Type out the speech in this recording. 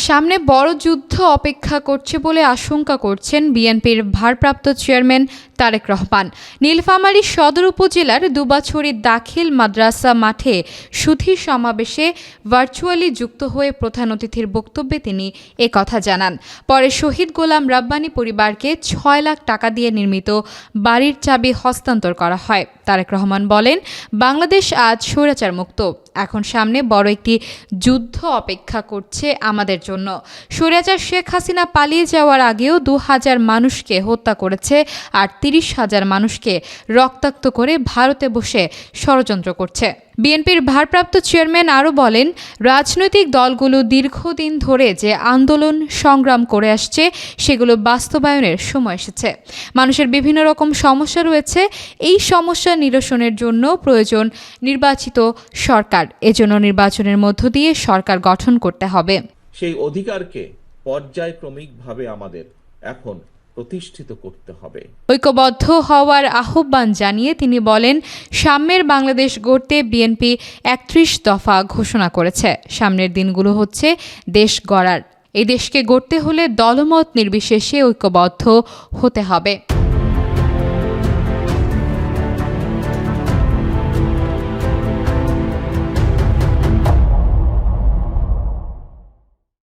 সামনে বড় যুদ্ধ অপেক্ষা করছে বলে আশঙ্কা করছেন বিএনপির ভারপ্রাপ্ত চেয়ারম্যান তারেক রহমান। নীলফামারী সদর উপজেলার দুবাছড়ি দাখিল মাদ্রাসা মাঠে সুধী সমাবেশে ভার্চুয়ালি যুক্ত হয়ে প্রধান অতিথির বক্তব্যে তিনি একথা জানান। পরে শহীদ গোলাম রাব্বানী পরিবারকে ৬ লাখ টাকা দিয়ে নির্মিত বাড়ির চাবি হস্তান্তর করা হয়। তারেক রহমান বলেন, বাংলাদেশ আজ স্বৈরাচার মুক্ত। এখন সামনে বড় একটি যুদ্ধ অপেক্ষা করছে আমাদের জন্য। স্বৈরাচার শেখ হাসিনা পালিয়ে যাওয়ার আগেও ২,০০০ মানুষকে হত্যা করেছে আর ৩০,০০০ মানুষকে রক্তাক্ত করে ভারতে বসে ষড়যন্ত্র করছে। বিএনপির ভারপ্রাপ্ত চেয়ারম্যান আরও বলেন, রাজনৈতিক দলগুলো দীর্ঘদিন ধরে যে আন্দোলন সংগ্রাম করে আসছে সেগুলো বাস্তবায়নের সময় এসেছে। মানুষের বিভিন্ন রকম সমস্যা রয়েছে। এই সমস্যা নিরসনের জন্য প্রয়োজন নির্বাচিত সরকার। এজন্য নির্বাচনের মধ্য দিয়ে সরকার গঠন করতে হবে। সেই অধিকারকে পর্যায়ক্রমিকভাবে আমাদের এখন প্রতিষ্ঠিত করতে হবে। ঐক্যবদ্ধ হওয়ার আহ্বান জানিয়ে তিনি বলেন, সাম্যের বাংলাদেশ গড়তে বিএনপি ৩১ দফা ঘোষণা করেছে। সামনের দিনগুলো হচ্ছে দেশ গড়ার। এই দেশকে গড়তে হলে দলমত নির্বিশেষে ঐক্যবদ্ধ হতে হবে।